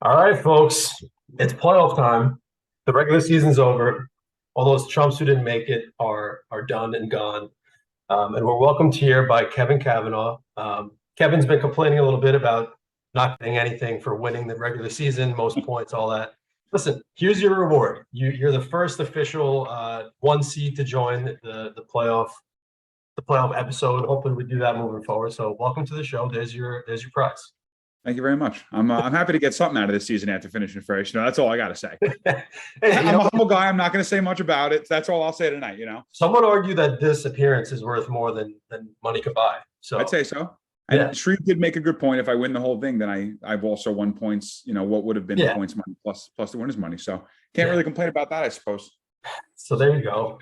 All right, folks, it's playoff time. The regular season's over. All those chumps who didn't make it are done and gone. And we're welcomed here by Kevin Kavanaugh. Kevin's been complaining a little bit about not getting anything for winning the regular season, most points, all that. Listen, here's your reward. You're the first official one seed to join the playoff episode. Hopefully, we do that moving forward. So, welcome to the show. There's your prize. Thank you very much. I'm happy to get something out of this season after finishing first. That's all I got to say. Hey, I'm a humble guy. I'm not going to say much about it. That's all I'll say tonight. Someone argued that this appearance is worth more than money could buy. So I'd say so. And yeah. Shreve did make a good point. If I win the whole thing, then I've also won points. What would have been points money plus the winner's money. So can't really complain about that, I suppose. So there you go.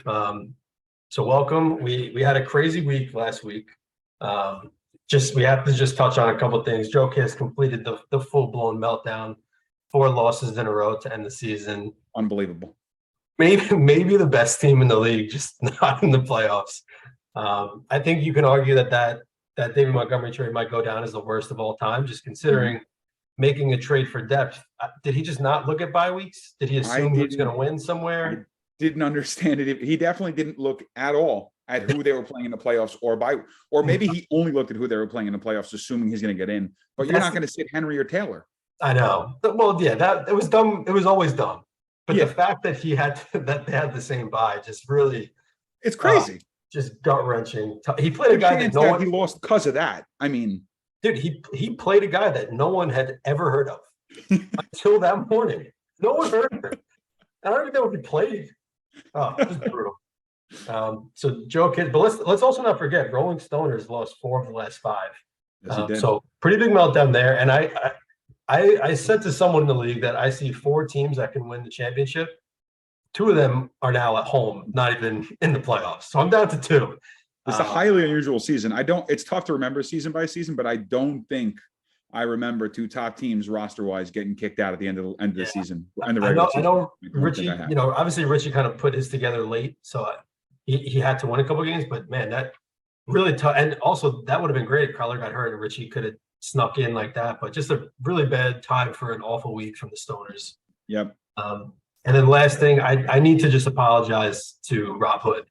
So welcome. We had a crazy week last week. We have to just touch on a couple of things. Joe Kiss completed the full-blown meltdown, 4 losses in a row to end the season. Unbelievable. Maybe the best team in the league, just not in the playoffs. I think you can argue that David Montgomery trade might go down as the worst of all time, just considering making a trade for depth. Did he just not look at bye weeks? Did he assume he was going to win somewhere? I didn't understand it. He definitely didn't look at all at who they were playing in the playoffs or maybe he only looked at who they were playing in the playoffs, assuming he's going to get in. But you're not going to sit Henry or Taylor. I know. Well, yeah, that it was dumb. It was always dumb. But the fact that that they had the same bye just really, it's crazy. Just gut wrenching. He played a guy that he lost because of that. I mean, dude, he played a guy that no one had ever heard of until that morning. No one heard of him. I don't even know if he played. Oh, it was brutal. So Joe Kidd, but let's also not forget Rolling Stoners lost 4 of the last 5. Yes, so pretty big meltdown there. And I said to someone in the league that I see 4 teams that can win the championship. 2 of them are now at home, not even in the playoffs. So I'm down to 2. It's a highly unusual season. It's tough to remember season by season, but I don't think I remember 2 top teams roster-wise getting kicked out at the end of the season. And the regular season. I know Richie, obviously Richie kind of put his together late, so he had to win a couple games, but man, that really tough. And also that would have been great if Carler got hurt and Richie could have snuck in like that, but just a really bad time for an awful week from the Stoners. Yep. And then last thing, I need to just apologize to Rob Hood.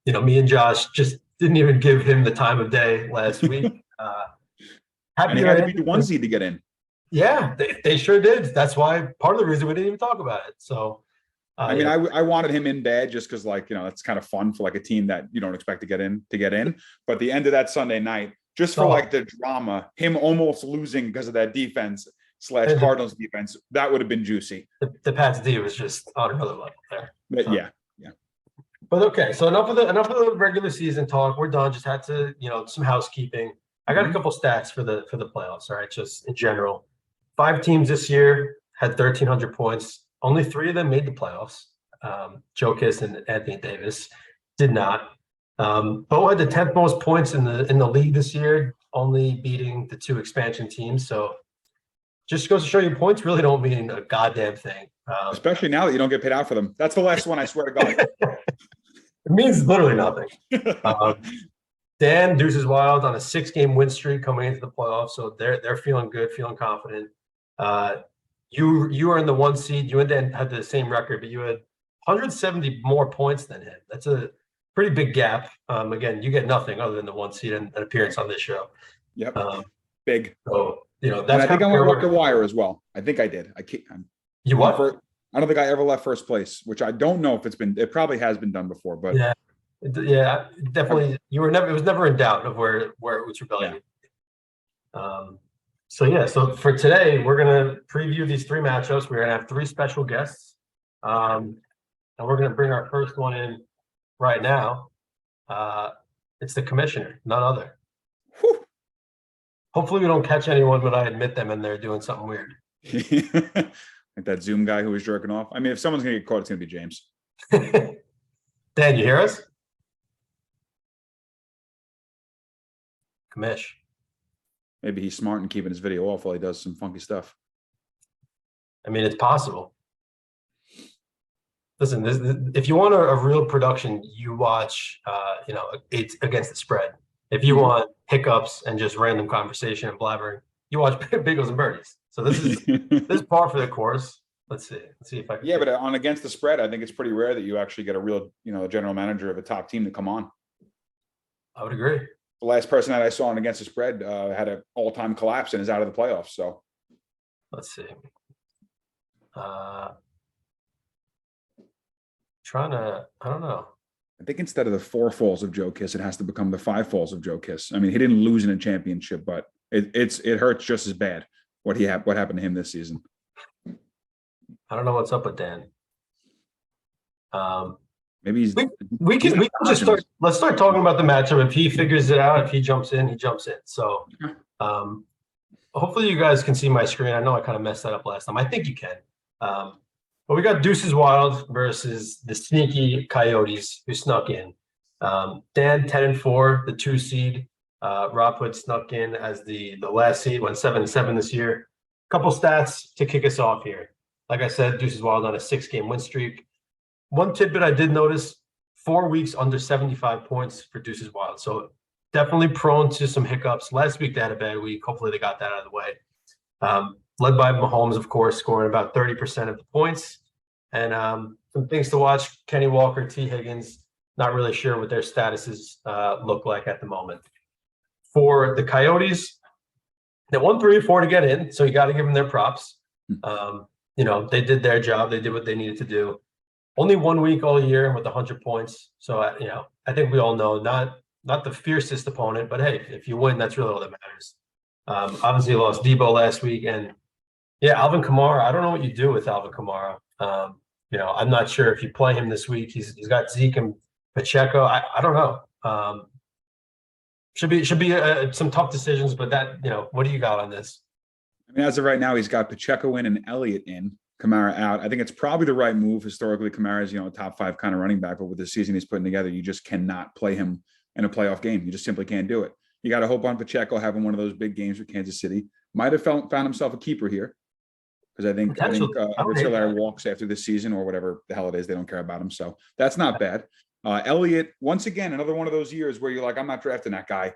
Me and Josh just didn't even give him the time of day last week. And he had to be the 1 seed to get in. Yeah, they sure did. That's why part of the reason we didn't even talk about it. So, I wanted him in bad just because, that's kind of fun for a team that you don't expect to get in. But the end of that Sunday night, just for the drama, him almost losing because of that defense / Cardinals defense, that would have been juicy. The Pats D was just on another level there. But, yeah. But okay, so enough of the regular season talk. We're done. Just had to, some housekeeping. I got a couple stats for the playoffs. All right, just in general, 5 teams this year had 1,300 points. Only 3 of them made the playoffs. Joe Kiss and Anthony Davis did not. Bo had the 10th most points in the league this year, only beating the 2 expansion teams. So just goes to show you, points really don't mean a goddamn thing. Especially now that you don't get paid out for them. That's the last one, I swear to God. It means literally nothing. Dan Deuces Wild on a 6-game win streak coming into the playoffs, so they're feeling good, feeling confident. You are in the 1 seed. You and Dan had the same record, but you had 170 more points than him. That's a pretty big gap. Again, you get nothing other than the 1 seed and an appearance on this show. Yep. Big. So that's. And I think I went record wire as well. I think I did. You what? I don't think I ever left first place, which I don't know if it probably has been done before, but yeah, definitely. It was never in doubt of where it was rebellion. Yeah. So for today, we're gonna preview these 3 matchups. We're gonna have 3 special guests, and we're gonna bring our first one in right now. It's the commissioner, none other. Whew. Hopefully, we don't catch anyone when I admit them and they're doing something weird. Like that Zoom guy who was jerking off. I mean, if someone's gonna get caught, it's gonna be James. Dan, you hear us? Commish. Maybe he's smart and keeping his video off while he does some funky stuff. I mean, it's possible. Listen, if you want a real production, you watch, it's against the spread. If you want hiccups and just random conversation and blabbering, you watch Bagels and Birdies. So this is par for the course. Let's see. Let's see if I can. Yeah, but on against the spread, I think it's pretty rare that you actually get a real, general manager of a top team to come on. I would agree. The last person that I saw on against the spread had an all-time collapse and is out of the playoffs. So let's see. I don't know. I think instead of the 4 falls of Joe Kiss, it has to become the 5 falls of Joe Kiss. I mean, he didn't lose in a championship, but it hurts just as bad what happened to him this season. I don't know what's up with Dan. Maybe we can just start. Let's start talking about the matchup. If he figures it out, if he jumps in, he jumps in. So, hopefully you guys can see my screen. I know I kind of messed that up last time. I think you can. But we got Deuces Wild versus the sneaky Coyotes who snuck in. Dan 10-4, the 2 seed. Rob Hood snuck in as the last seed, went 7-7 this year. Couple stats to kick us off here. Like I said, Deuces Wild on a 6-game win streak. One tidbit I did notice, 4 weeks under 75 points for Deuces Wild. So definitely prone to some hiccups. Last week they had a bad week. Hopefully they got that out of the way. Led by Mahomes, of course, scoring about 30% of the points. And some things to watch, Kenny Walker, T. Higgins, not really sure what their statuses look like at the moment. For the Coyotes, they won 3 or 4 to get in, so you got to give them their props. They did their job. They did what they needed to do. Only 1 week all year with 100 points. So, I think we all know not the fiercest opponent, but hey, if you win, that's really all that matters. Obviously, lost Debo last week. And, yeah, Alvin Kamara, I don't know what you do with Alvin Kamara. I'm not sure if you play him this week. He's got Zeke and Pacheco. I don't know. Should be some tough decisions, but what do you got on this? I mean, as of right now, he's got Pacheco in and Elliott in, Kamara out. I think it's probably the right move. Historically, Kamara's, a top 5 kind of running back, but with the season he's putting together, you just cannot play him in a playoff game. You just simply can't do it. You got to hope on Pacheco having one of those big games with Kansas City. Might have found himself a keeper here. Because I think Larry walks after this season or whatever the hell it is. They don't care about him. So that's not bad. Elliott, once again, another one of those years where you're like, I'm not drafting that guy.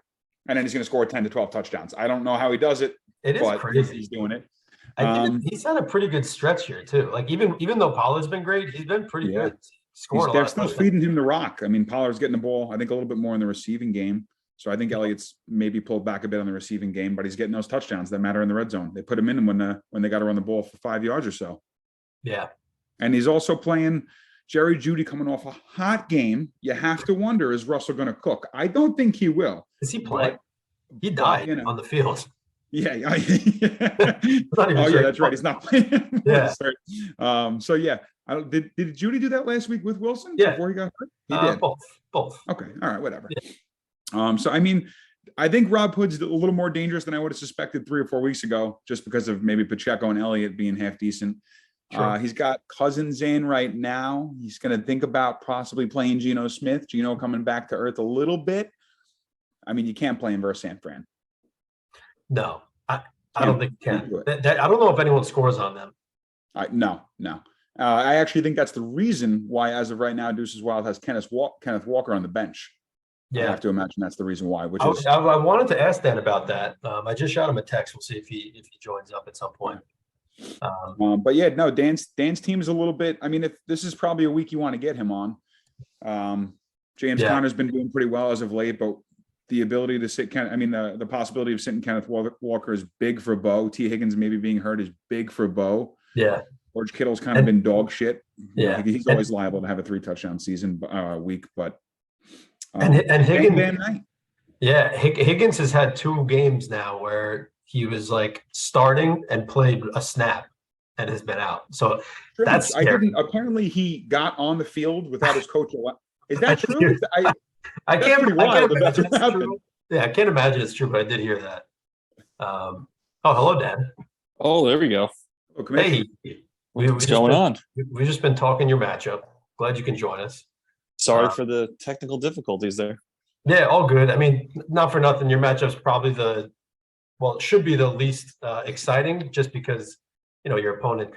And then he's going to score 10 to 12 touchdowns. I don't know how he does it. It is crazy. He's doing it. He's had a pretty good stretch here, too. Like, even though Pollard's been great, he's been pretty good. They're still feeding him the rock. I mean, Pollard's getting the ball, I think, a little bit more in the receiving game. So I think Elliott's maybe pulled back a bit on the receiving game, but he's getting those touchdowns that matter in the red zone. They put him in when they got to run the ball for 5 yards or so. Yeah. And he's also playing Jerry Jeudy coming off a hot game. You have to wonder, is Russell going to cook? I don't think he will. Is he playing? He died on the field. Yeah. That's right. He's not playing. Yeah. So yeah. Did Jeudy do that last week with Wilson? Yeah. Before he got hurt? He did. Both. Okay. All right. Whatever. Yeah. So, I mean, I think Rob Hood's a little more dangerous than I would have suspected 3 or 4 weeks ago, just because of maybe Pacheco and Elliott being half decent. Sure. He's got Cousins in right now. He's going to think about possibly playing Geno Smith. Geno coming back to earth a little bit. I mean, you can't play him versus San Fran. No, I don't think you can. I don't know if anyone scores on them. No. I actually think that's the reason why, as of right now, Deuces Wild has Kenneth Walker on the bench. Yeah, I have to imagine that's the reason why. I wanted to ask Dan about that. I just shot him a text. We'll see if he joins up at some point. But yeah, no, Dan's team is a little bit. I mean, if this is probably a week you want to get him on. James Conner's been doing pretty well as of late, but the ability to sit the possibility of sitting Kenneth Walker is big for Bo. T. Higgins maybe being hurt is big for Bo. Yeah. George Kittle's kind of been dog shit. Yeah, he's always liable to have a 3 touchdown season week, but. And Higgins, Higgins has had 2 games now where he was like starting and played a snap and has been out. So that's scary. Apparently he got on the field without his coach. Is that true? I can't imagine it's true. Yeah, I can't imagine it's true, but I did hear that. Hello, Dan. Oh, there we go. Hey, what's going on? We've just been talking your matchup. Glad you can join us. Sorry for the technical difficulties there. Yeah, all good. I mean, not for nothing. Your matchup's probably it should be the least exciting, just because your opponent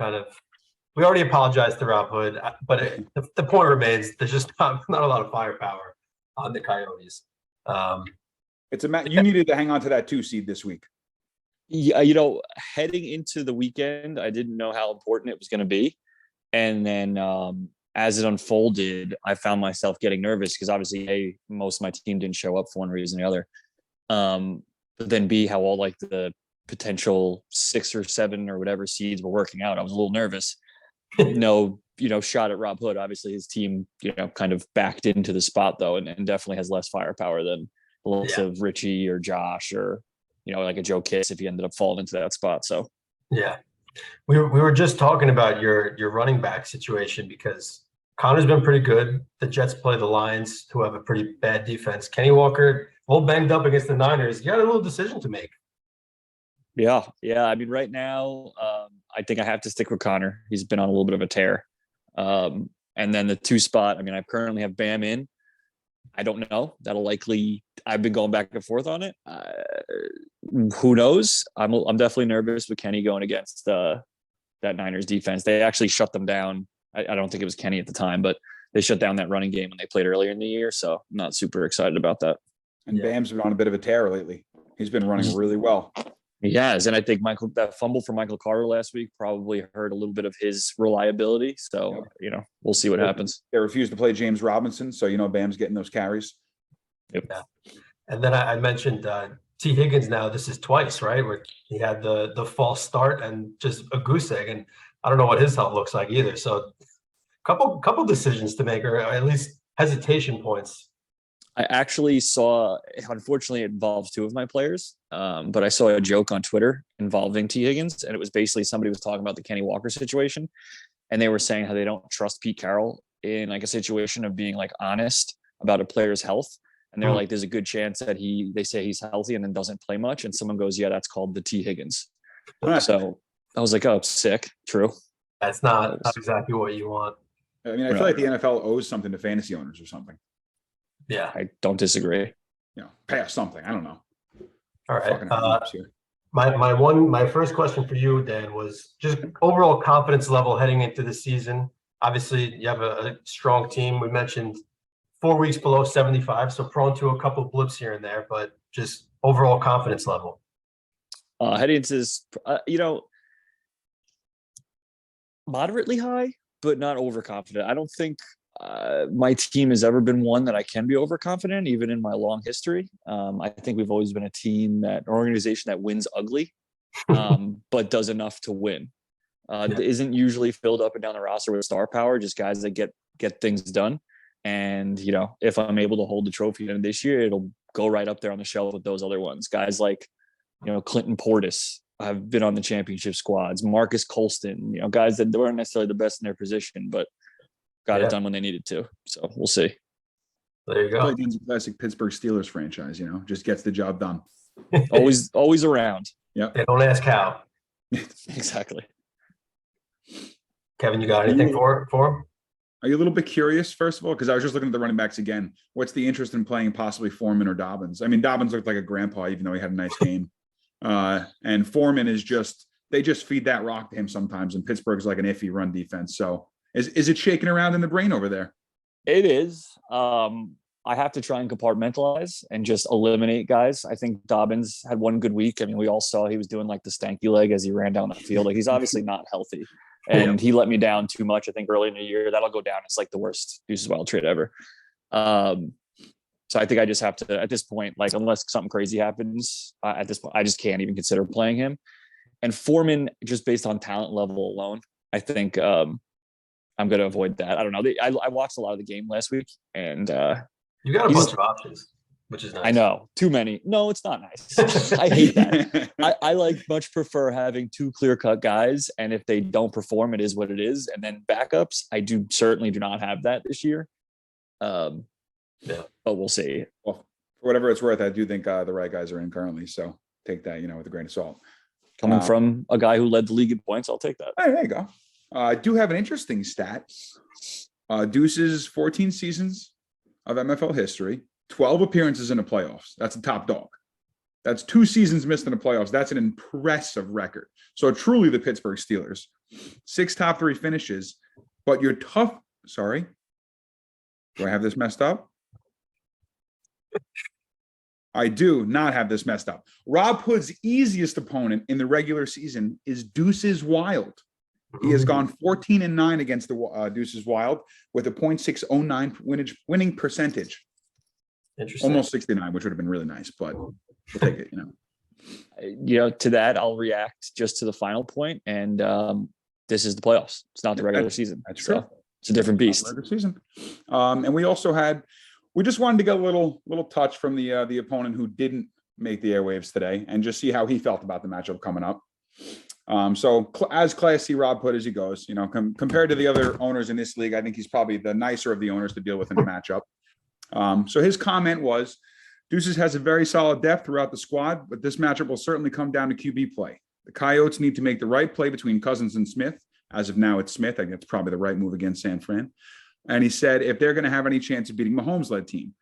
we already apologized to Rob Hood, but the point remains there's just not a lot of firepower on the Coyotes. You needed to hang on to that 2 seed this week. Yeah, heading into the weekend, I didn't know how important it was going to be. And then as it unfolded, I found myself getting nervous because obviously, A, most of my team didn't show up for one reason or the other. But then B, how all like the potential 6 or 7 or whatever seeds were working out. I was a little nervous. No, shot at Rob Hood. Obviously, his team, kind of backed into the spot though, and definitely has less firepower than the likes Yeah. of Richie or Josh or like a Joe Kiss if he ended up falling into that spot. So Yeah. We were just talking about your running back situation because Connor's been pretty good. The Jets play the Lions, who have a pretty bad defense. Kenny Walker, a little banged up against the Niners. You got a little decision to make. yeah. I mean, right now, I think I have to stick with Connor. He's been on a little bit of a tear. And then the 2 spot, I mean, I currently have Bam in. I don't know. That'll likely. I've been going back and forth on it. Who knows? I'm definitely nervous with Kenny going against that Niners defense. They actually shut them down. I don't think it was Kenny at the time, but they shut down that running game when they played earlier in the year. So I'm not super excited about that. And Bam's been on a bit of a tear lately. He's been running really well. He has, and I think that fumble for Michael Carter last week probably hurt a little bit of his reliability. So we'll see what happens. They refused to play James Robinson, so Bam's getting those carries. Yep. Yeah. And then I mentioned T. Higgins. Now this is twice, right? Where he had the false start and just a goose egg, and I don't know what his health looks like either. So couple decisions to make, or at least hesitation points. I actually saw, unfortunately, it involves 2 of my players, but I saw a joke on Twitter involving T. Higgins, and it was basically somebody was talking about the Kenny Walker situation, and they were saying how they don't trust Pete Carroll in like a situation of being like honest about a player's health. And they're like, there's a good chance that they say he's healthy and then doesn't play much. And someone goes, yeah, that's called the T. Higgins. So I was like, oh, sick. True. That's not exactly what you want. I mean, I feel like the NFL owes something to fantasy owners or something. Yeah. I don't disagree. Pay us something. I don't know. All right. My first question for you, Dan, was just overall confidence level heading into the season. Obviously, you have a strong team. We mentioned 4 weeks below 75, so prone to a couple of blips here and there, but just overall confidence level. Heading into this, moderately high, but not overconfident. I don't think my team has ever been one that I can be overconfident, even in my long history. I think we've always been a team an organization that wins ugly, but does enough to win. Isn't usually filled up and down the roster with star power, just guys that get things done. And, if I'm able to hold the trophy in this year, it'll go right up there on the shelf with those other ones. Guys like, Clinton Portis have been on the championship squads, Marcus Colston, guys that weren't necessarily the best in their position, but got it done when they needed to. So we'll see. There you go. Like a classic Pittsburgh Steelers franchise, just gets the job done. always around. Yeah. They don't ask how. Exactly. Kevin, you got anything for him? Are you a little bit curious, first of all? Because I was just looking at the running backs again. What's the interest in playing possibly Foreman or Dobbins? I mean, Dobbins looked like a grandpa, even though he had a nice game. And Foreman is they just feed that rock to him sometimes. And Pittsburgh's like an iffy run defense. So is it shaking around in the brain over there? It is. I have to try and compartmentalize and just eliminate guys. I think Dobbins had one good week. I mean, we all saw he was doing like the stanky leg as he ran down the field. Like he's obviously not healthy. And he let me down too much, I think, early in the year. That'll go down. It's like the worst Deuces Wild trade ever. So I think I just have to, at this point, like unless something crazy happens, at this point, I just can't even consider playing him. And Foreman, just based on talent level alone, I think I'm going to avoid that. I don't know. I watched a lot of the game last week, and you got a bunch of options, which is nice. I know, too many. No, it's not nice. I hate that. I much prefer having 2 clear-cut guys, and if they don't perform, it is what it is. And then backups, I certainly do not have that this year. But we'll see. Well, for whatever it's worth, I do think the right guys are in currently. So take that, with a grain of salt. Coming from a guy who led the league in points, I'll take that. Hey, there you go. I do have an interesting stat. Deuce's 14 seasons of MFL history, 12 appearances in the playoffs. That's a top dog. That's 2 seasons missed in the playoffs. That's an impressive record. So truly the Pittsburgh Steelers. 6 top 3 finishes, but you're tough. Sorry. Do I have this messed up? I do not have this messed up. Rob Hood's easiest opponent in the regular season is Deuces Wild. He has gone 14-9 against the Deuces Wild with a .609 winning percentage. Interesting. Almost 69, which would have been really nice, but we'll take it, To that, I'll react just to the final point, and this is the playoffs. It's not the regular season. That's true. It's a different beast. Regular season. And we just wanted to get a little touch from the opponent who didn't make the airwaves today, and just see how he felt about the matchup coming up. So as Class C Rob Hood as he goes, compared to the other owners in this league, I think he's probably the nicer of the owners to deal with in the matchup. So his comment was, Deuces has a very solid depth throughout the squad, but this matchup will certainly come down to QB play. The Coyotes need to make the right play between Cousins and Smith. As of now, it's Smith. I think it's probably the right move against San Fran. And he said, if they're going to have any chance of beating Mahomes-led team,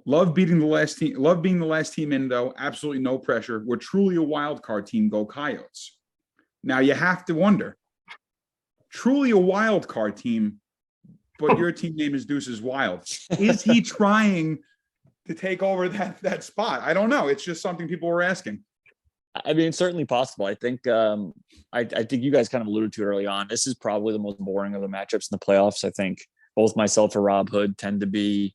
love being the last team in, though. Absolutely no pressure. We're truly a wild card team. Go Coyotes. Now you have to wonder, truly a wild card team, but your team name is Deuces Wild. Is he trying to take over that spot? I don't know. It's just something people were asking. I mean, it's certainly possible. I think I think you guys kind of alluded to it early on. This is probably the most boring of the matchups in the playoffs. I think both myself and Rob Hood tend to be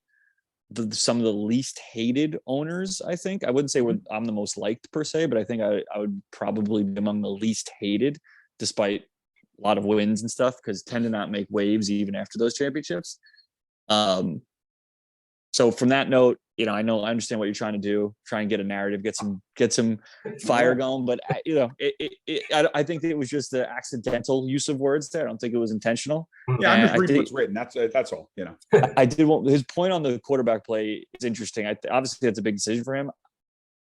some of the least hated owners. I think I wouldn't say I'm the most liked per se, but I think I would probably be among the least hated, despite a lot of wins and stuff, because tend to not make waves even after those championships. So from that note, I understand what you're trying to do, try and get a narrative, get some fire going. But I think it was just the accidental use of words there. I don't think it was intentional. Yeah, I'm just reading what's written. That's all. I did want his point on the quarterback play is interesting. Obviously that's a big decision for him.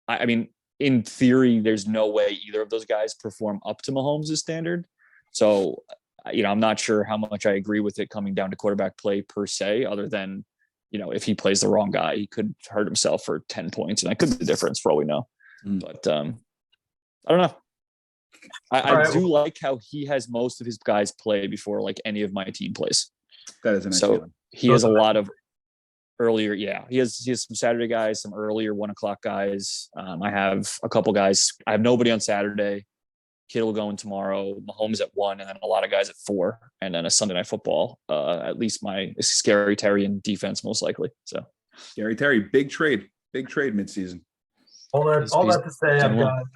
I mean, in theory, there's no way either of those guys perform up to Mahomes' standard. So, I'm not sure how much I agree with it coming down to quarterback play per se, other than, if he plays the wrong guy, he could hurt himself for 10 points, and that could be the difference for all we know. But I don't know. I do like how he has most of his guys play before like any of my team plays. That is a nice so feeling. He has a lot of earlier. Yeah, he has some Saturday guys, some earlier 1:00 guys. I have a couple guys. I have nobody on Saturday. Kittle going tomorrow, Mahomes at 1, and then a lot of guys at 4, and then a Sunday Night Football. At least my Scary Terry in defense, most likely. So, Scary Terry, big trade midseason. All that to say,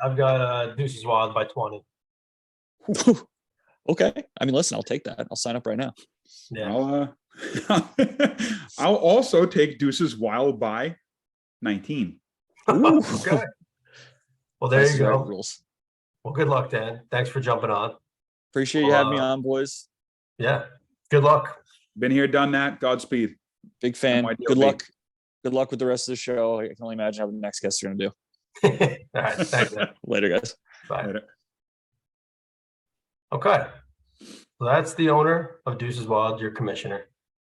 I've got Deuces Wild by 20. Okay, I mean, listen, I'll take that. I'll sign up right now. Yeah. I'll also take Deuces Wild by 19. Okay. Well, there you go. Rules. Well, good luck, Dan. Thanks for jumping on. Appreciate you having me on, boys. Yeah. Good luck. Been here, done that. Godspeed. Big fan. Good luck. Good luck with the rest of the show. I can only imagine how the next guests are going to do. All right. Thanks, man. Later, guys. Bye. Later. Okay. So that's the owner of Deuces Wild, your commissioner.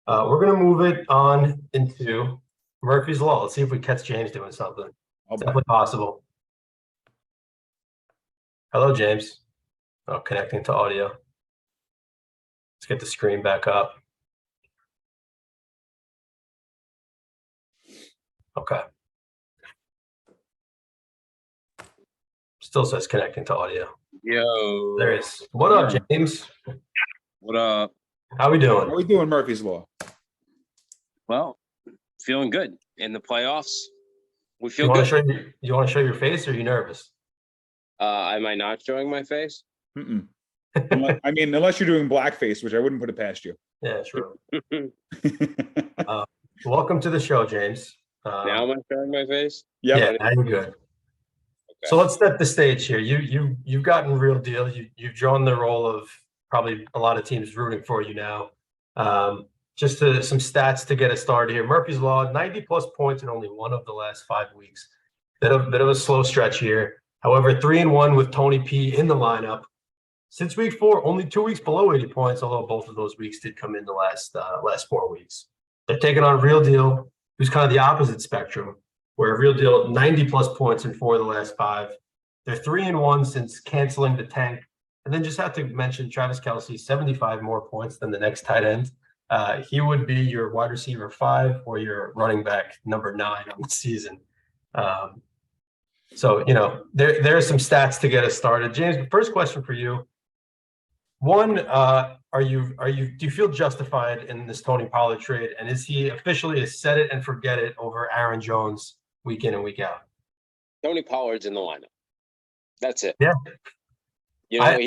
We're going to move it on into Murphy's Law. Let's see if we catch James doing something. It's definitely possible. Hello, James. Oh, connecting to audio. Let's get the screen back up. Okay. Still says connecting to audio. Yo. There it is. What up, James? What up? How we doing? How we doing, Murphy's Law? Well, feeling good in the playoffs. We feel You want good. to show your face, or are you nervous? Am I not showing my face? Unless you're doing blackface, which I wouldn't put it past you. Yeah, sure. Welcome to the show, James. Now am I showing my face? Yeah, now you're good. Okay. So let's set the stage here. You've gotten Real Deal. You've drawn the role of probably a lot of teams rooting for you now. Just some stats to get us started here. Murphy's Law, 90 plus points in only one of the last 5 weeks. Bit of a slow stretch here. However, 3-1 with Tony P in the lineup. Since week 4, only 2 weeks below 80 points, although both of those weeks did come in the last 4 weeks. They're taking on Real Deal, who's kind of the opposite spectrum, where Real Deal 90 plus points in 4 of the last 5. They're 3-1 since canceling the tank. And then just have to mention Travis Kelce, 75 more points than the next tight end. He would be your wide receiver 5 or your running back number 9 on the season. So, there are some stats to get us started. James, first question for you. One, do you feel justified in this Tony Pollard trade? And is he officially a set it and forget it over Aaron Jones week in and week out? Tony Pollard's in the lineup. That's it. Yeah. I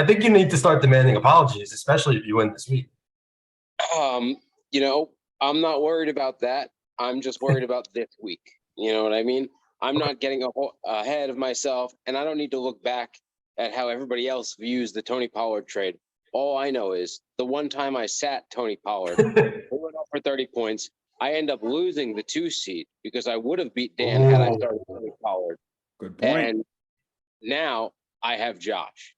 think you need to start demanding apologies, especially if you win this week. I'm not worried about that. I'm just worried about this week. You know what I mean? I'm not getting ahead of myself, and I don't need to look back at how everybody else views the Tony Pollard trade. All I know is the one time I sat Tony Pollard, he went up for 30 points. I end up losing the 2 seed because I would have beat Dan had I started Tony Pollard. Good point. And now I have Josh.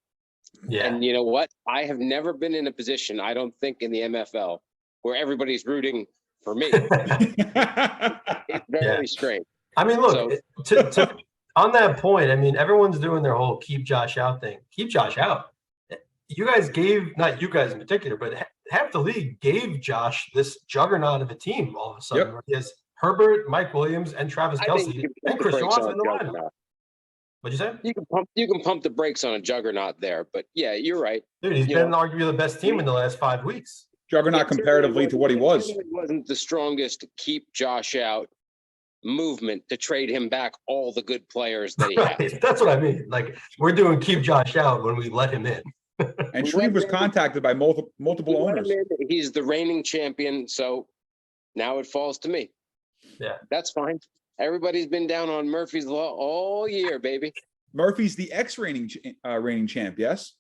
Yeah. And you know what? I have never been in a position, I don't think, in the MFL where everybody's rooting for me. It's very strange. I mean, look, on that point, I mean, everyone's doing their whole keep Josh out thing. Keep Josh out. You guys not you guys in particular, but half the league gave Josh this juggernaut of a team all of a sudden. Yep. Where he has Herbert, Mike Williams, and Travis Kelce, and Christian Watson in the lineup. What'd you say? You can pump the brakes on a juggernaut there, but yeah, you're right. Dude, he's been arguably the best team in the last 5 weeks. Juggernaut comparatively to what he was. It wasn't the strongest keep Josh out movement to trade him back all the good players that he had. That's what I mean. Like, we're doing keep Josh out when we let him in. And Shreve was contacted by multiple owners. He's the reigning champion, so now it falls to me. Yeah, that's fine. Everybody's been down on Murphy's Law all year, baby. Murphy's the ex-reigning reigning champ, yes?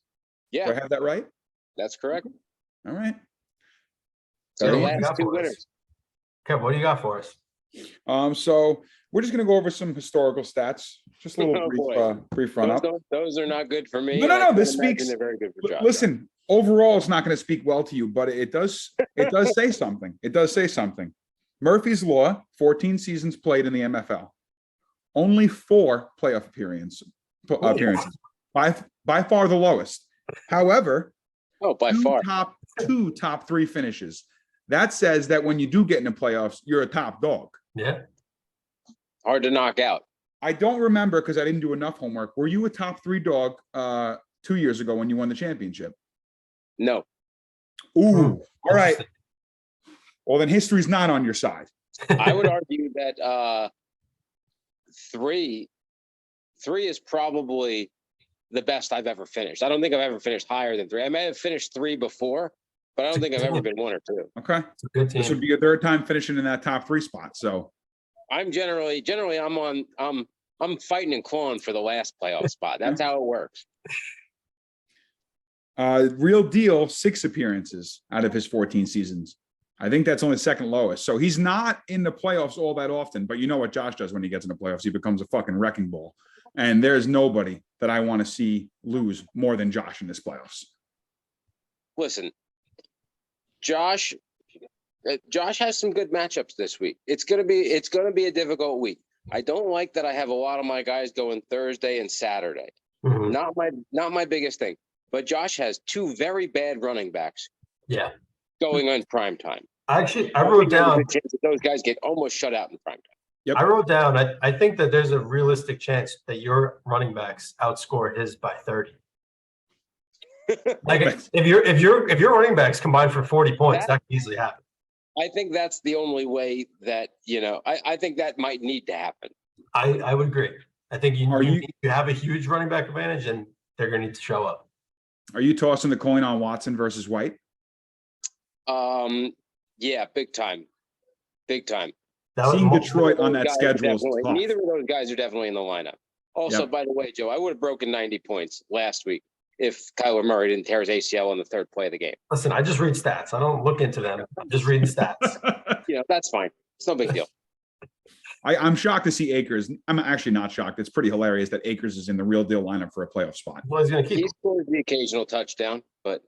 Yeah. Do I have that right? That's correct. All right. So the last 2 winners. Okay, what do you got for us? So we're just going to go over some historical stats. Just a little brief run up. Those are not good for me. No. This speaks. They're very good for Josh. Listen, overall, it's not going to speak well to you, but it does say something. It does say something. Murphy's Law, 14 seasons played in the MFL, only 4 playoff appearances. By far the lowest. However, by far, two top 3 finishes. That says that when you do get in the playoffs, you're a top dog. Yeah. Hard to knock out. I don't remember because I didn't do enough homework. Were you a top 3 dog 2 years ago when you won the championship? No. Ooh. All right. Well, then history's not on your side. I would argue that 3 is probably the best I've ever finished. I don't think I've ever finished higher than 3. I may have finished 3 before, but I don't think I've ever been 1 or 2. Okay. It's a good team. This would be your 3rd time finishing in that top 3 spot. So I'm generally I'm fighting and clawing for the last playoff spot. That's how it works. Real deal, 6 appearances out of his 14 seasons. I think that's only 2nd lowest. So he's not in the playoffs all that often, but you know what Josh does when he gets in the playoffs? He becomes a fucking wrecking ball. And there's nobody that I want to see lose more than Josh in this playoffs. Listen, Josh has some good matchups this week. It's gonna be a difficult week. I don't like that I have a lot of my guys going Thursday and Saturday. Mm-hmm. Not my biggest thing. But Josh has 2 very bad running backs. Yeah. Going on prime time. I wrote down those guys get almost shut out in prime time. Yep. I wrote down. I think that there's a realistic chance that your running backs outscore his by 30. Like if your running backs combined for 40 points, that can easily happen. I think that's the only way that I think that might need to happen. I would agree. I think you have a huge running back advantage, and they're going to need to show up. Are you tossing the coin on Watson versus White? Yeah, big time. Seeing Detroit on that schedule is tough. Neither of those guys are definitely in the lineup. Also, by the way, Joe, I would have broken 90 points last week if Kyler Murray didn't tear his ACL on the 3rd play of the game. Listen, I just read stats. I don't look into them. I'm just reading stats. That's fine. It's no big deal. I'm shocked to see Akers. I'm actually not shocked. It's pretty hilarious that Akers is in the real deal lineup for a playoff spot. Well, he's going to keep. He scored the occasional touchdown, but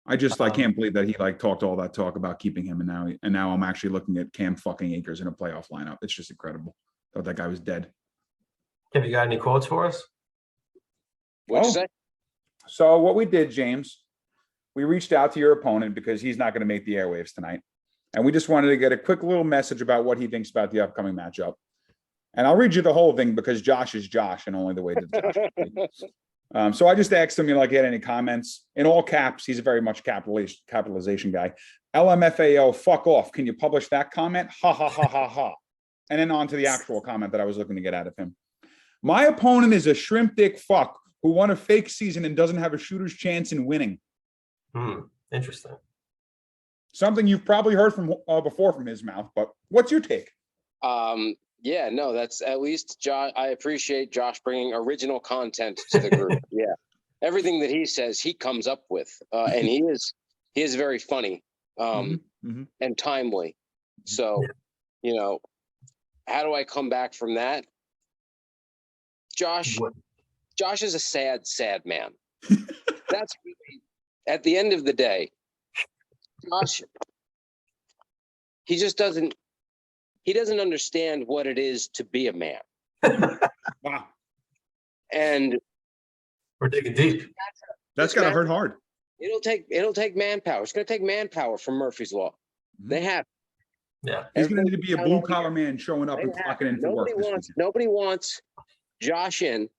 I can't believe that he talked all that talk about keeping him, and now I'm actually looking at Cam fucking Akers in a playoff lineup. It's just incredible. Thought that guy was dead. Have you got any quotes for us? What'd you say? So what we did, James, we reached out to your opponent because he's not going to make the airwaves tonight. And we just wanted to get a quick little message about what he thinks about the upcoming matchup. And I'll read you the whole thing because Josh is Josh and only the way that Josh. So I just asked him, he had any comments in all caps. He's a very much capitalization guy. LMFAO, fuck off. Can you publish that comment? Ha ha ha ha ha. And then on to the actual comment that I was looking to get out of him. My opponent is a shrimp dick fuck who won a fake season and doesn't have a shooter's chance in winning. Interesting. Something you've probably heard from before from his mouth, but what's your take? Yeah, no, that's at least Josh. I appreciate Josh bringing original content to the group. Yeah, everything that he says, he comes up with, and he is very funny, and timely. So, how do I come back from that? Josh is a sad man. That's really, at the end of the day, Josh, he doesn't understand what it is to be a man. Wow. And we're digging deep. That's gotta hurt hard. It'll take manpower. It's gonna take manpower from Murphy's Law. They have. Yeah. He's gonna need to be a blue collar man showing up and clocking in for work. Nobody wants Josh in.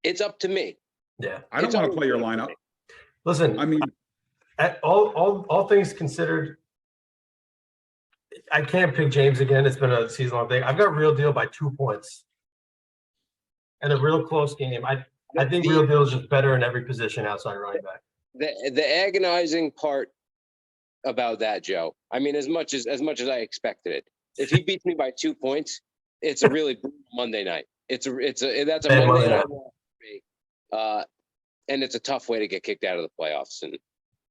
It's up to me. Yeah. I don't want to play your lineup. Listen, I mean, at all things considered, I can't pick James again. It's been a season-long thing. I've got Real Deal by 2 points. And a real close game. I think Real Deal is just better in every position outside running back. The agonizing part about that, Joe, I mean, as much as I expected it, if he beats me by 2 points, it's a really brutal Monday night. That's a Monday night for me. And it's a tough way to get kicked out of the playoffs. And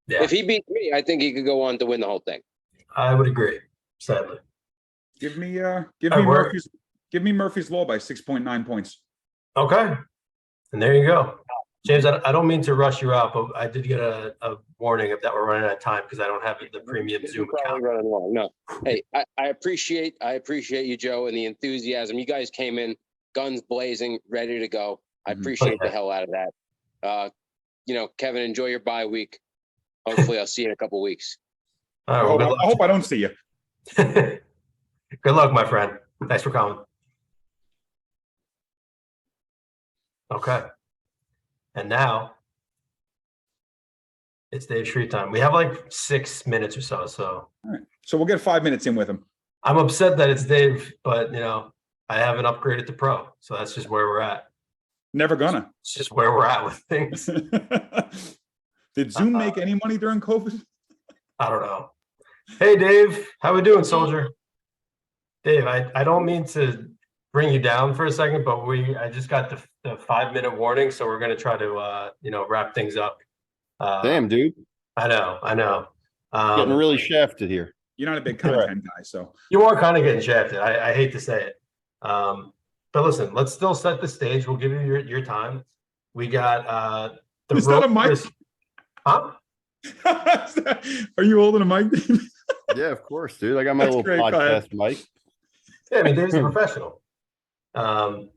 if he beats me, I think he could go on to win the whole thing. I would agree. Sadly, give me Murphy's Law by 6.9 points. Okay, and there you go, James. I don't mean to rush you out, but I did get a warning that we're running out of time because I don't have the premium Zoom account. Running long. No, hey, I appreciate you, Joe, and the enthusiasm. You guys came in guns blazing, ready to go. I appreciate the hell out of that. Kevin, enjoy your bye week. Hopefully, I'll see you in a couple weeks. All right, I hope I don't see you. Good luck, my friend. Thanks for coming. Okay. And now it's Dave Shreet time. We have like 6 minutes or so. All right. So we'll get 5 minutes in with him. I'm upset that it's Dave, but I haven't upgraded to pro. So that's just where we're at. Never gonna. It's just where we're at with things. Did Zoom make any money during COVID? I don't know. Hey, Dave, how we doing, soldier? Dave, I don't mean to bring you down for a second, but I just got the 5-minute warning, so we're gonna try to wrap things up. Damn, dude. I know. Getting really shafted here. You're not a big content guy, so you are kind of getting shafted. I hate to say it, but listen, let's still set the stage. We'll give you your time. We got the is that a mic? Huh? Are you holding a mic? Yeah, of course, dude. I got my little podcast mic. Yeah, I mean, Dave's a professional. But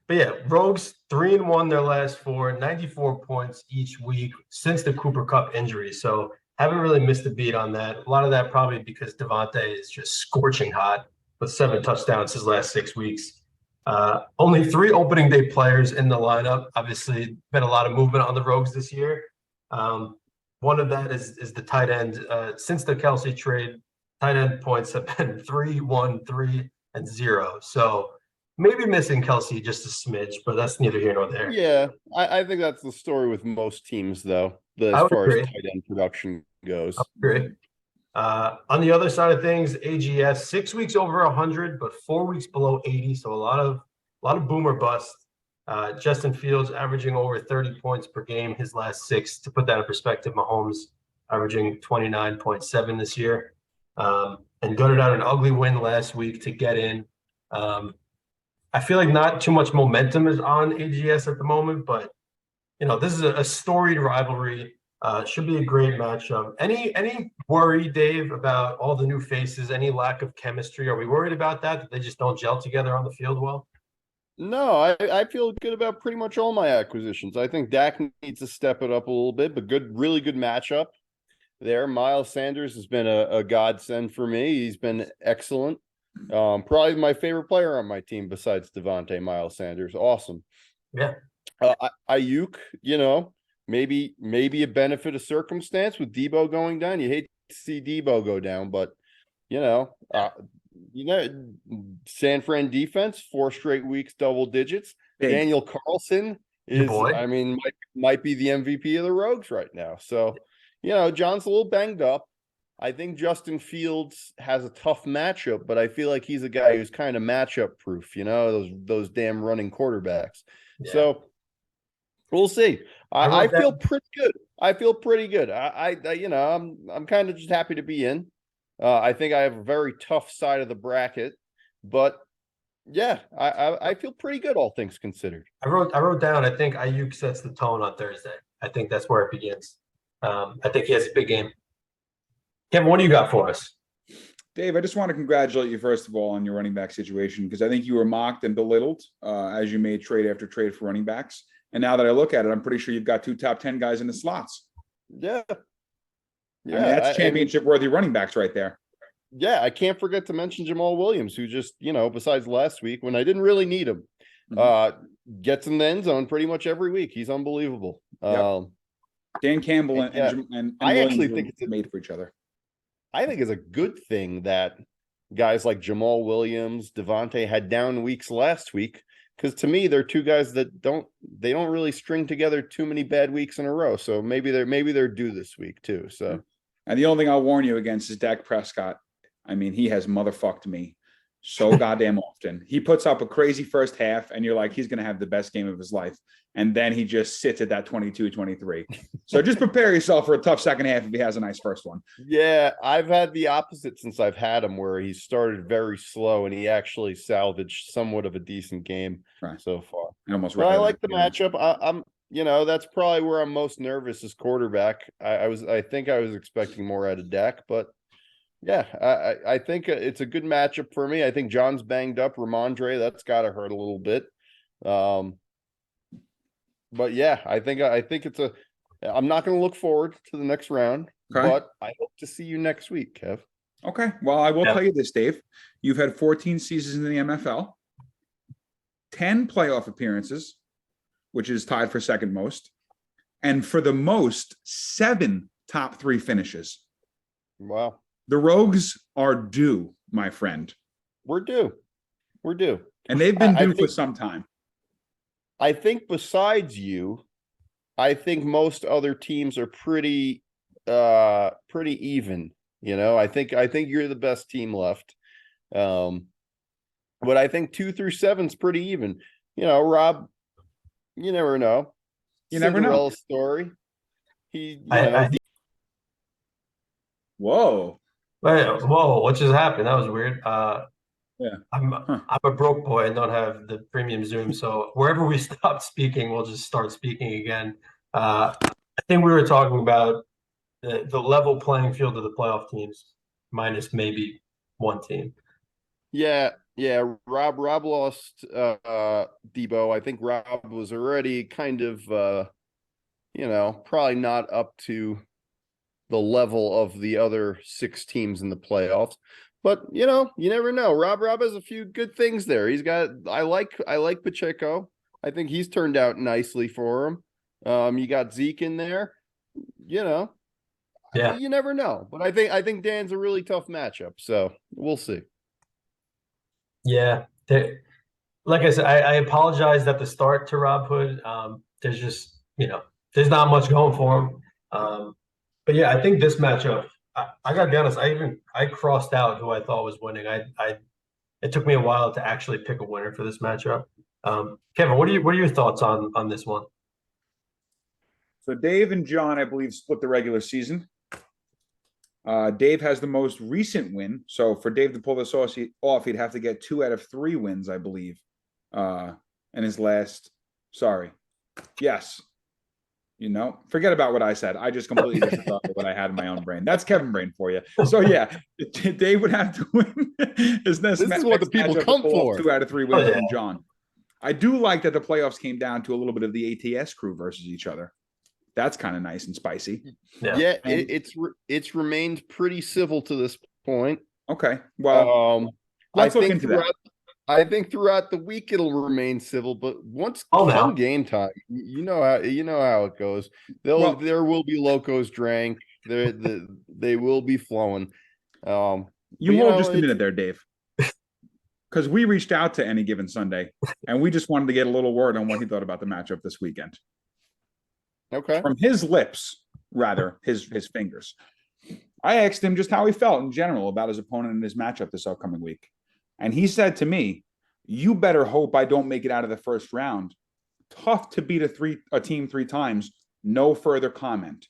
yeah, Rogues 3-1 their last 4, 94 points each week since the Cooper Kupp injury. So haven't really missed a beat on that. A lot of that probably because Devontae is just scorching hot with 7 touchdowns his last 6 weeks. Only 3 opening day players in the lineup. Obviously, been a lot of movement on the Rogues this year. One of that is the tight end. Since the Kelsey trade, tight end points have been 3, 1, 3, and 0. So maybe missing Kelsey just a smidge, but that's neither here nor there. Yeah, I think that's the story with most teams, though, as far as tight end production goes. I agree. On the other side of things, AGS 6 weeks over 100, but 4 weeks below 80. So a lot of boomer bust. Justin Fields averaging over 30 points per game his last 6. To put that in perspective, Mahomes averaging 29.7 this year, and gutted out an ugly win last week to get in. I feel like not too much momentum is on AGS at the moment, but this is a storied rivalry. Should be a great matchup. Any worry, Dave, about all the new faces? Any lack of chemistry? Are we worried about that they just don't gel together on the field well? No, I feel good about pretty much all my acquisitions. I think Dak needs to step it up a little bit, but really good matchup there. Miles Sanders has been a godsend for me. He's been excellent. Probably my favorite player on my team besides Devontae Miles Sanders. Awesome. Yeah. Ayuk, maybe a benefit of circumstance with Debo going down. You hate to see Debo go down, but San Fran defense, 4 straight weeks, double digits. Big. Daniel Carlson Your is, boy. I mean, might be the MVP of the Rogues right now. So, John's a little banged up. I think Justin Fields has a tough matchup, but I feel like he's a guy who's kind of matchup proof, those damn running quarterbacks. Yeah. So we'll see. I wrote feel down- pretty good. I feel pretty good. I'm kind of just happy to be in. I think I have a very tough side of the bracket, but yeah, I feel pretty good, all things considered. I wrote down, I think Ayuk sets the tone on Thursday. I think that's where it begins. I think he has a big game. Kevin, what do you got for us? Dave, I just want to congratulate you, first of all, on your running back situation, because I think you were mocked and belittled as you made trade after trade for running backs. And now that I look at it, I'm pretty sure you've got 2 top 10 guys in the slots. Yeah. I mean, that's championship-worthy running backs right there. Yeah, I can't forget to mention Jamal Williams, who just, besides last week when I didn't really need him, gets in the end zone pretty much every week. He's unbelievable. Yep. Dan Campbell and I actually Williams think it's made for each other. I think it's a good thing that guys like Jamal Williams, Devontae had down weeks last week, because to me, they're 2 guys that don't really string together too many bad weeks in a row. So maybe they're due this week too. So, and the only thing I'll warn you against is Dak Prescott. I mean, he has motherfucked me so goddamn often. He puts up a crazy first half, and you're like, he's going to have the best game of his life. And then he just sits at that 22-23. So just prepare yourself for a tough second half if he has a nice first one. Yeah, I've had the opposite since I've had him, where he started very slow and he actually salvaged somewhat of a decent game so far. But I like the matchup. I'm that's probably where I'm most nervous as quarterback. I think I was expecting more out of Dak, but yeah, I think it's a good matchup for me. I think John's banged up. Ramondre, that's got to hurt a little bit. But yeah, I think it's I'm not going to look forward to the next round, but I hope to see you next week, Kev. Okay. Well, I will tell you this, Dave. You've had 14 seasons in the NFL, 10 playoff appearances, which is tied for second most, and for the most, 7 top 3 finishes. Wow. The Rogues are due, my friend. We're due. And they've been due for some time. I think besides you, I think most other teams are pretty even. I think you're the best team left. But I think 2 through 7 is pretty even. Rob, you never know. You never know. Cinderella story. Whoa. Whoa, what just happened? That was weird. Yeah. I'm a broke boy and don't have the premium Zoom, so wherever we stop speaking, we'll just start speaking again. I think we were talking about the level playing field of the playoff teams, minus maybe one team. Yeah. Rob lost Debo. I think Rob was already kind of probably not up to the level of the other 6 teams in the playoffs. But you never know. Rob has a few good things there. He's got I like Pacheco. I think he's turned out nicely for him. You got Zeke in there. Yeah. You never know. But I think Dan's a really tough matchup. So we'll see. Yeah. Like I said, I apologize at the start to Rob Hood. There's just, there's not much going for him. But yeah, I think this matchup, I gotta be honest, I crossed out who I thought was winning. It took me a while to actually pick a winner for this matchup. Kevin, what are your thoughts on this one? So Dave and John, I believe, split the regular season. Dave has the most recent win. So for Dave to pull this off, he'd have to get 2 out of 3 wins, I believe. In his last, yes. Forget about what I said. I just completely disregarded what I had in my own brain. That's Kevin brain for you. So yeah, Dave would have to win. This is what the people come for. 2 out of 3 wins from John. I do like that the playoffs came down to a little bit of the ATS crew versus each other. That's kind of nice and spicy. Yeah, it's remained pretty civil to this point. Okay. Well, let's look into that. I think throughout the week it'll remain civil, but once come game time, you know how it goes. There will be locos drank. They will be flowing. You hold just a minute there, Dave, because we reached out to Any Given Sunday, and we just wanted to get a little word on what he thought about the matchup this weekend. Okay, from his lips, rather his fingers. I asked him just how he felt in general about his opponent and his matchup this upcoming week. And he said to me, "You better hope I don't make it out of the first round. Tough to beat a team 3 times. No further comment."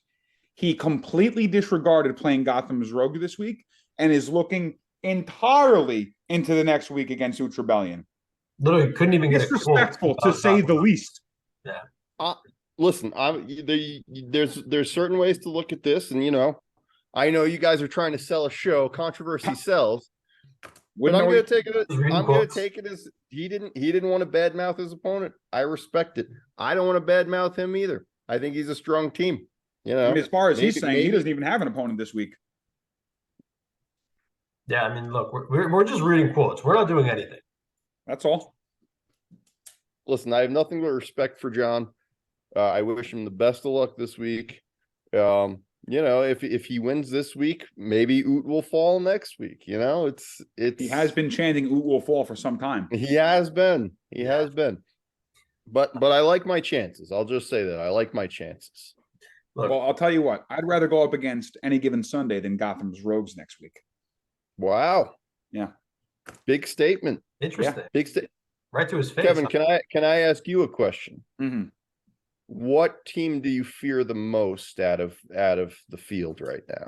He completely disregarded playing Gotham's Rogue this week and is looking entirely into the next week against Utes Rebellion. Literally couldn't even get disrespectful to say the least. Yeah. Listen, there's certain ways to look at this, and I know you guys are trying to sell a show. Controversy sells. But I'm going to take it as he didn't want to badmouth his opponent. I respect it. I don't want to badmouth him either. I think he's a strong team. I mean, as far as he's saying, he doesn't even have an opponent this week. Yeah, I mean, look, we're just reading quotes. We're not doing anything. That's all. Listen, I have nothing but respect for John. I wish him the best of luck this week. If he wins this week, maybe Oot will fall next week. It's he has been chanting Oot will fall for some time. He has been. But I like my chances. I'll just say that I like my chances. Look, well, I'll tell you what, I'd rather go up against Any Given Sunday than Gotham's Rogues next week. Wow. Yeah. Big statement. Interesting. Yeah. Big statement. Right to his face. Kevin, can I ask you a question? Mm-hmm. What team do you fear the most out of the field right now?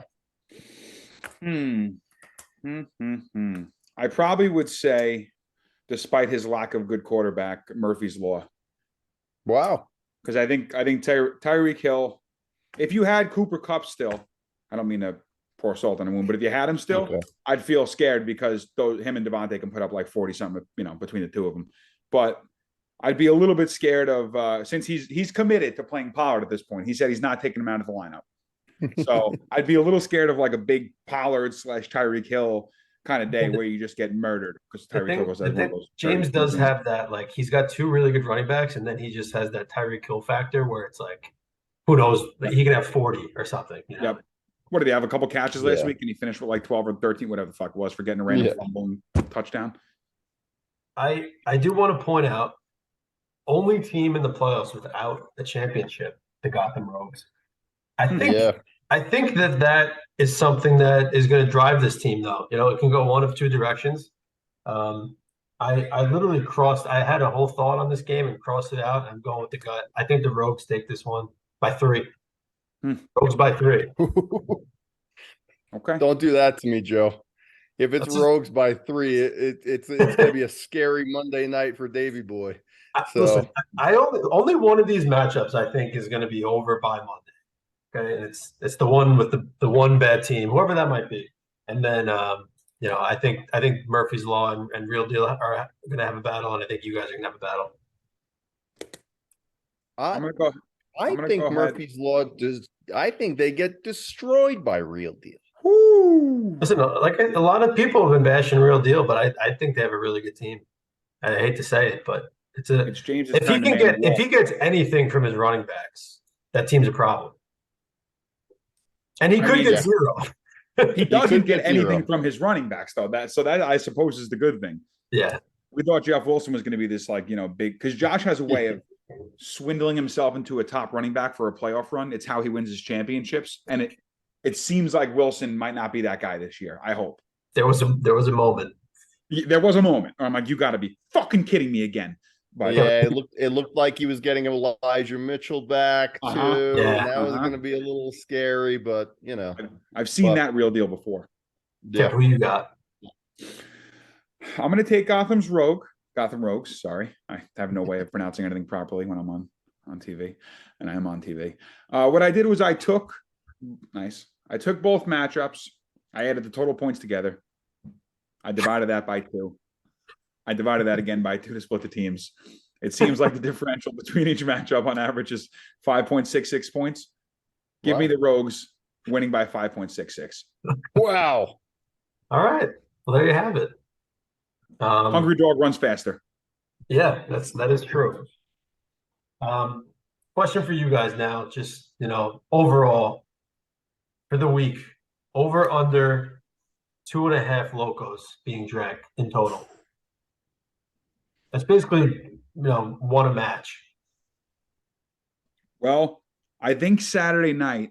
I probably would say, despite his lack of good quarterback, Murphy's Law. Wow. Because I think Tyreek Hill, if you had Cooper Kupp still, I don't mean to pour salt on the wound, but if you had him still, okay, I'd feel scared because him and Devontae can put up like 40 something, between the two of them. But I'd be a little bit scared of since he's committed to playing Pollard at this point. He said he's not taking him out of the lineup. So I'd be a little scared of like a big Pollard / Tyreek Hill kind of day where you just get murdered because Tyreek Hill goes. James does have that, like he's got 2 really good running backs, and then he just has that Tyreek Hill factor where it's like, who knows, he can have 40 or something. Yep. What did he have? A couple catches last week, and he finished with like 12 or 13, whatever the fuck it was, for getting a random fumble and touchdown. I do want to point out, only team in the playoffs without a championship, the Gotham Rogues. I think that is something that is going to drive this team, though. It can go one of 2 directions. I literally I had a whole thought on this game and crossed it out. I'm going with the gut. I think the Rogues take this one by 3. Rogues by 3. Okay. Don't do that to me, Joe. If it's Rogues by 3, it's going to be a scary Monday night for Davey Boy. Listen, I only one of these matchups I think is going to be over by Monday. Okay, and it's the one with the one bad team, whoever that might be. And then I think Murphy's Law and Real Deal are going to have a battle, and I think you guys are going to have a battle. I think Murphy's Law I think they get destroyed by Real Deal. Woo. Listen, like a lot of people have been bashing Real Deal, but I think they have a really good team. I hate to say it, but it's James. If he gets anything from his running backs, that team's a problem. And he could get 0. He doesn't get anything from his running backs, though. That I suppose is the good thing. Yeah. We thought Jeff Wilson was going to be this big, because Josh has a way of swindling himself into a top running back for a playoff run. It's how he wins his championships, and it seems like Wilson might not be that guy this year. I hope. There was a moment. There was a moment. I'm like, you got to be fucking kidding me again. But yeah, it looked like he was getting Elijah Mitchell back too. Yeah. And that was going to be a little scary, but I've seen that Real Deal before. Yeah, who you got? I'm going to take Gotham Rogues. Sorry, I have no way of pronouncing anything properly when I'm on TV, and I am on TV. What I did was I took both matchups. I added the total points together. I divided that by 2. I divided that again by 2 to split the teams. It seems like the differential between each matchup on average is 5.66 points. Give me the Rogues winning by 5.66. Wow. All right. Well, there you have it. Hungry dog runs faster. Yeah, that is true. Question for you guys now, just overall for the week, over under 2.5 locos being drank in total. That's basically one a match. Well, I think Saturday night,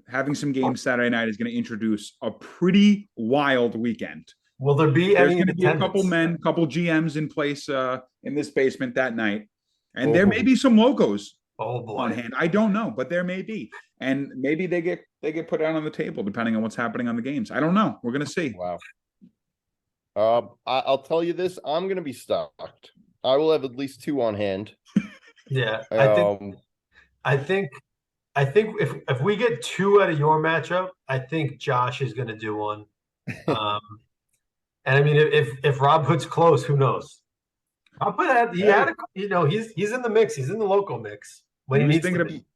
having some games Saturday night is going to introduce a pretty wild weekend. Will there be There's any going to be a couple GMs in place in this basement that night, and there may be some locos on hand. I don't know, but there may be, and maybe they get put out on the table depending on what's happening on the games. I don't know. We're going to see. Wow. I'll tell you this: I'm going to be stocked. I will have at least 2 on hand. Yeah, I think if we get 2 out of your matchup, I think Josh is going to do one. And I mean, if Rob Hood's close, who knows? I'll put that. He's in the mix. He's in the local mix when he needs to be.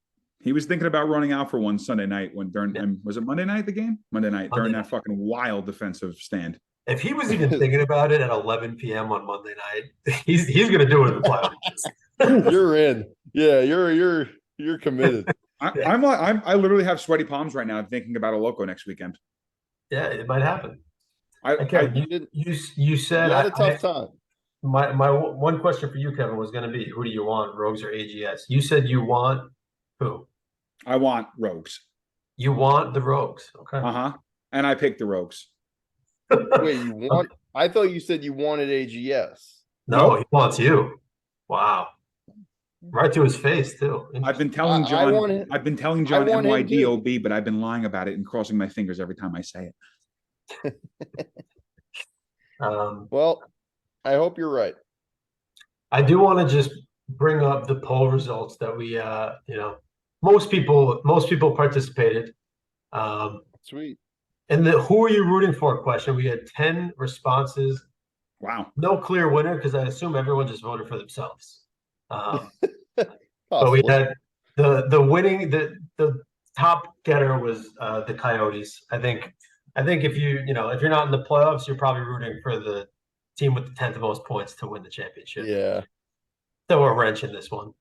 He was thinking about running out for one Sunday night was it Monday night the game? Monday night during that fucking wild defensive stand. If he was even thinking about it at 11 p.m. on Monday night, he's going to do it in the playoffs. You're in. Yeah, you're committed. I literally have sweaty palms right now thinking about a loco next weekend. Yeah, it might happen. You said you had a tough time. My one question for you, Kevin, was going to be, who do you want, Rogues or AGS? You said you want who? I want Rogues. You want the Rogues. Okay. And I picked the Rogues. Wait, you want? I thought you said you wanted AGS. No, he wants you. Wow. Right to his face too. I've been telling John. I've been telling John MYDOB, but I've been lying about it and crossing my fingers every time I say it. Well, I hope you're right. I do want to just bring up the poll results that we, most people participated. Sweet. And the who are you rooting for question, we had 10 responses. Wow. No clear winner because I assume everyone just voted for themselves. But we had the winning, the top getter was the Coyotes. I think if you're not in the playoffs, you're probably rooting for the team with the 10th most points to win the championship. Yeah. Throw a wrench in this one.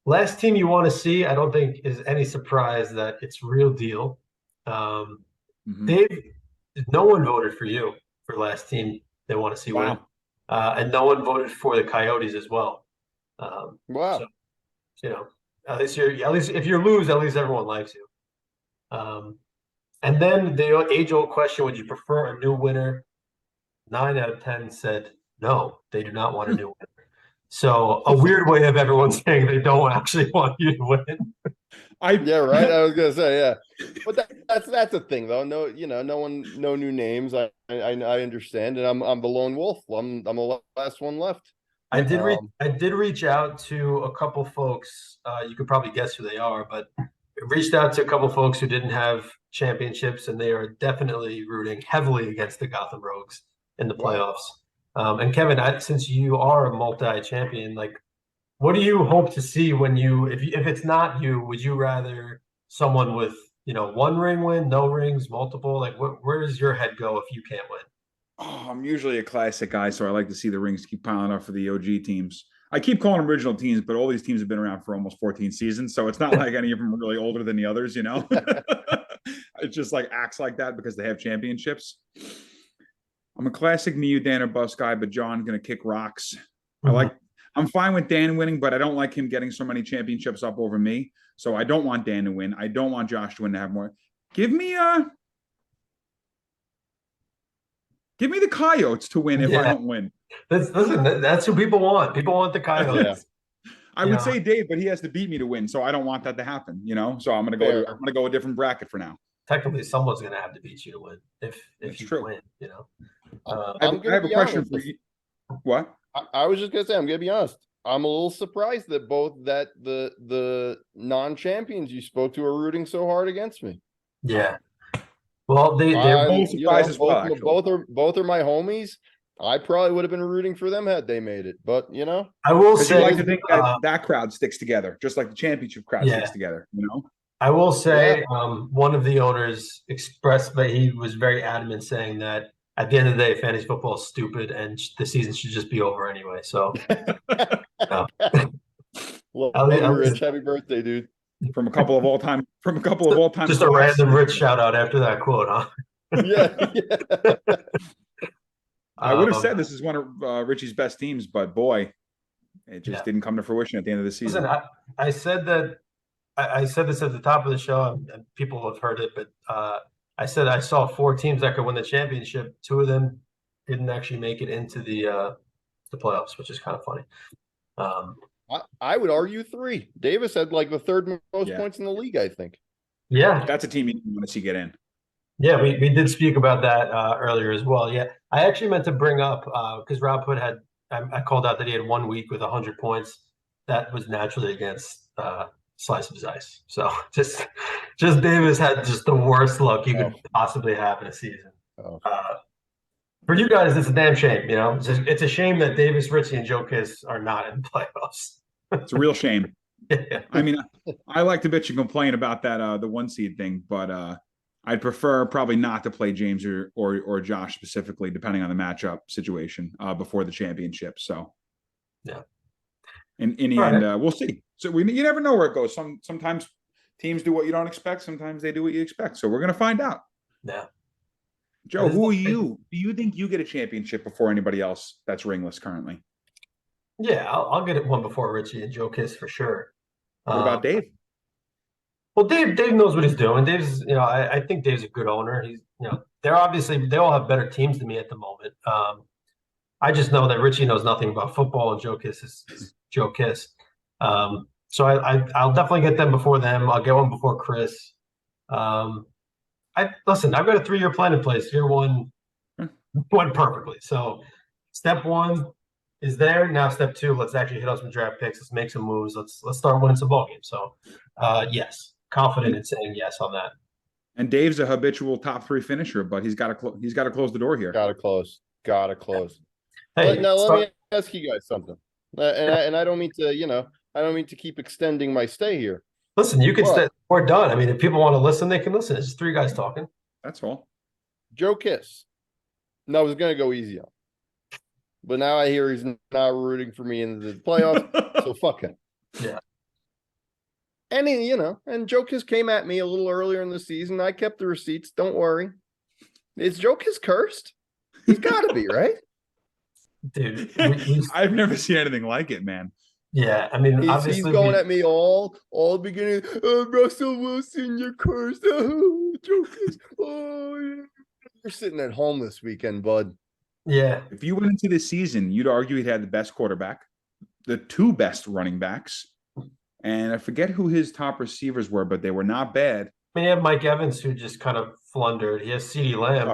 Last team you want to see, I don't think is any surprise that it's Real Deal. Dave, no one voted for you for last team they want to see win. And no one voted for the Coyotes as well. Wow. So, at least if you lose, at least everyone likes you. And then the age-old question, would you prefer a new winner? 9 out of 10 said no, they do not want a new winner. So a weird way of everyone saying they don't actually want you to win. Yeah, right. I was gonna say, yeah, but that's the thing, though. No, no new names. I understand, and I'm the lone wolf. I'm the last one left. I did reach out to a couple folks. You could probably guess who they are, but reached out to a couple folks who didn't have championships, and they are definitely rooting heavily against the Gotham Rogues in the playoffs. And Kevin, since you are a multi-champion, like, what do you hope to see when if it's not you, would you rather someone with, 1 ring win, no rings, multiple? Like, where does your head go if you can't win? Oh, I'm usually a classic guy, so I like to see the rings keep piling up for the OG teams. I keep calling them original teams, but all these teams have been around for almost 14 seasons, so it's not like any of them are really older than the others, It just acts like that because they have championships. I'm a classic me, you, Dan, or bust guy, but John's going to kick rocks. I'm fine with Dan winning, but I don't like him getting so many championships up over me. So I don't want Dan to win. I don't want Josh to win to have more. Give me the Coyotes to win if I don't win. That's who people want. People want the Coyotes. I would say Dave, but he has to beat me to win, so I don't want that to happen. So I'm gonna go a different bracket for now. Technically, someone's gonna have to beat you to win if you win. I have a question for you. What? I was just gonna say, I'm gonna be honest. I'm a little surprised that the non-champions you spoke to are rooting so hard against me. Yeah. Well, they're both surprised as well. Both are my homies. I probably would have been rooting for them had they made it, but I will say, you like to think that crowd sticks together, just like the championship crowd sticks together. I will say, one of the owners expressed that he was very adamant, saying that at the end of the day, fantasy football is stupid, and the season should just be over anyway. So, Well, At least- Rich, happy birthday, dude. From a couple of all-time just a random Rich shout out after that quote, huh? Yeah. I would have said this is one of Richie's best teams, but boy, it just didn't come to fruition at the end of the season. Listen, I said that I said this at the top of the show, and people have heard it, but I said I saw 4 teams that could win the championship. 2 of them didn't actually make it into the playoffs, which is kind of funny. I would argue 3. Davis had like the 3rd most points in the league, I think. Yeah, that's a team you want to see get in. Yeah, we did speak about that earlier as well. Yeah, I actually meant to bring up because Rob Hood had I called out that he had 1 week with 100 points. That was naturally against Slice of His Ice. So just Davis had just the worst luck you could possibly have in a season. For you guys, it's a damn shame. You know, it's a shame that Davis, Richie, and Joe Kiss are not in the playoffs. It's a real shame. I mean, I like to bitch and complain about that the 1 seed thing, but I'd prefer probably not to play James or Josh specifically, depending on the matchup situation before the championship. So, yeah. In the end, we'll see. So you never know where it goes. Sometimes teams do what you don't expect. Sometimes they do what you expect. So we're gonna find out. Yeah. Joe, who are you? Do you think you get a championship before anybody else that's ringless currently? Yeah, I'll get it one before Richie and Joe Kiss for sure. What about Dave? Well, Dave knows what he's doing. Dave's, I think Dave's a good owner. He's, they all have better teams than me at the moment. I just know that Richie knows nothing about football, and Joe Kiss is Joe Kiss. So I'll definitely get them before them. I'll get one before Chris. Listen, I've got a 3-year plan in place. Year 1 went perfectly. So step 1 is there. Now step 2, let's actually hit on some draft picks. Let's make some moves. Let's start winning some ball games. So yes. Confident in saying yes on that. And Dave's a habitual top 3 finisher, but he's got to close the door here. Got to close. Hey, now let me ask you guys something. And I don't mean to, I don't mean to keep extending my stay here. Listen, you can stay. We're done. I mean, if people want to listen, they can listen. It's just 3 guys talking. That's all. Joe Kiss. No, I was going to go easy on. But now I hear he's not rooting for me in the playoffs. So fuck him. Yeah. And and Joe Kiss came at me a little earlier in the season. I kept the receipts. Don't worry. Is Joe Kiss cursed? He's got to be, right? Dude, I've never seen anything like it, man. Yeah, I mean, he's going at me all beginning. Oh, Russell Wilson, you're cursed. Oh, Joe Kiss. Oh, yeah. You're sitting at home this weekend, bud. Yeah. If you went into this season, you'd argue he had the best quarterback, the 2 best running backs. And I forget who his top receivers were, but they were not bad. I mean, you have Mike Evans, who just kind of flundered. He has CeeDee Lamb,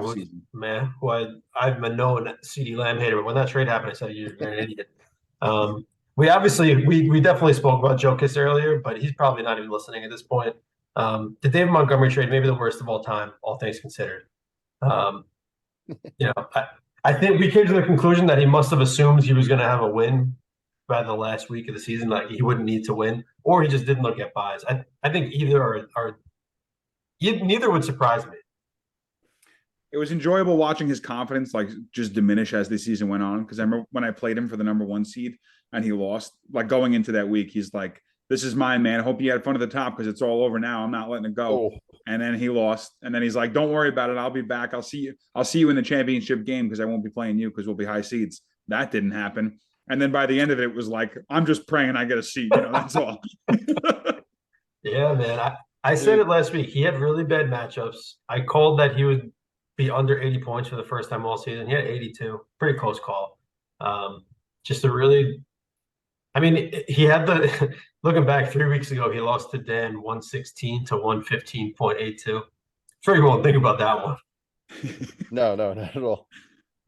who I'm a known CeeDee Lamb hater. But when that trade happened, I said, you're an idiot. We definitely spoke about Joe Kiss earlier, but he's probably not even listening at this point. The David Montgomery trade, maybe the worst of all time, all things considered. I think we came to the conclusion that he must have assumed he was going to have a win by the last week of the season, like he wouldn't need to win, or he just didn't look at buys. I think either neither would surprise me. It was enjoyable watching his confidence just diminish as the season went on. Because I remember when I played him for the number 1 seed and he lost, going into that week, he's like, "This is mine, man. I hope you had fun at the top because it's all over now. I'm not letting it go." And then he lost, and then he's like, "Don't worry about it. I'll be back. I'll see you in the championship game because I won't be playing you because we'll be high seeds." That didn't happen. And then by the end of it was like, I'm just praying I get a seat. That's all. Yeah, man. I said it last week. He had really bad matchups. I called that he would be under 80 points for the first time all season. He had 82. Pretty close call. Just a really – I mean, he had the – looking back 3 weeks ago, he lost to Dan 116 to 115.82. Sure you won't think about that one. No, not at all.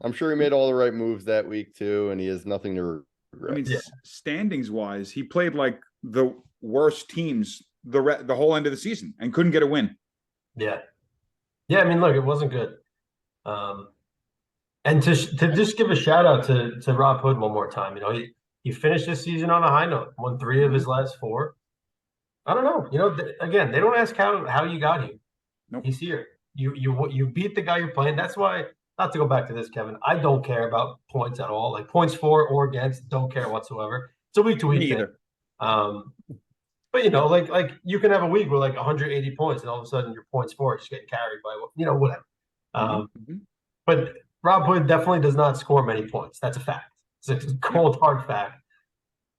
I'm sure he made all the right moves that week too, and he has nothing to regret. I mean, standings wise, he played like the worst teams the whole end of the season and couldn't get a win. Yeah. I mean, look, it wasn't good. And to just give a shout out to Rob Hood one more time. He finished this season on a high note. Won 3 of his last 4. I don't know. Again, they don't ask how you got here. Nope. He's here. You beat the guy you're playing. That's why not to go back to this, Kevin, I don't care about points at all. Like points for or against, don't care whatsoever. It's a week to week thing. But like you can have a week with like 180 points, and all of a sudden your points for just getting carried by whatever. But Rob Hood definitely does not score many points. That's a fact. It's a cold hard fact.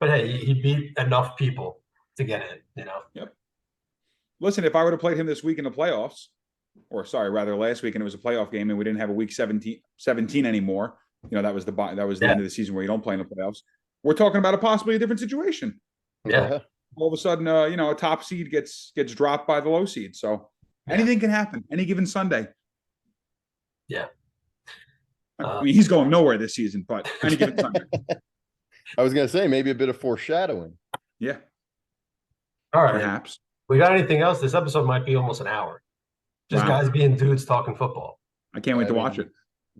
But hey, he beat enough people to get in. Yep. Listen, if I would have played him this week in the playoffs, or sorry, rather last week, and it was a playoff game, and we didn't have a week 17 anymore. That was the end of the season where you don't play in the playoffs. We're talking about possibly a different situation. Yeah. All of a sudden, a top seed gets dropped by the low seed. So anything can happen any given Sunday. Yeah. I mean, he's going nowhere this season, but any given Sunday. I was going to say maybe a bit of foreshadowing. Yeah. All right. Perhaps. We got anything else? This episode might be almost an hour. Just guys being dudes talking football. I can't wait to watch it.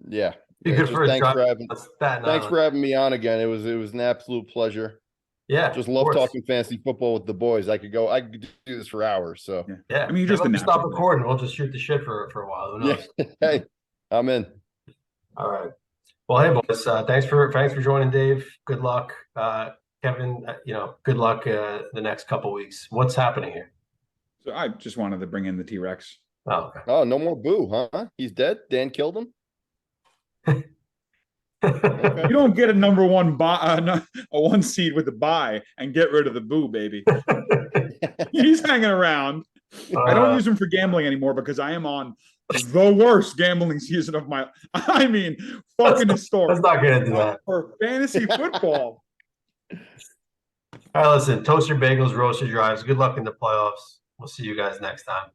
Yeah. Thanks for having me on again. It was an absolute pleasure. Yeah. Just love talking fantasy football with the boys. I could do this for hours. So yeah. I mean, you just stop recording. We'll just shoot the shit for a while. Who knows? Yeah. Hey, I'm in. All right. Well, hey boys, thanks for joining, Dave. Good luck, Kevin. Good luck the next couple weeks. What's happening here? So I just wanted to bring in the T-Rex. Oh, okay. Oh, no more Boo, huh? He's dead. Dan killed him. Okay. You don't get a number one a 1 seed with a bye and get rid of the Boo, baby. He's hanging around. I don't use him for gambling anymore because I am on the worst gambling season of my. I mean, fucking historic. Let's not get into that for fantasy football. All right, listen. Toast your bagels, roast your drives. Good luck in the playoffs. We'll see you guys next time.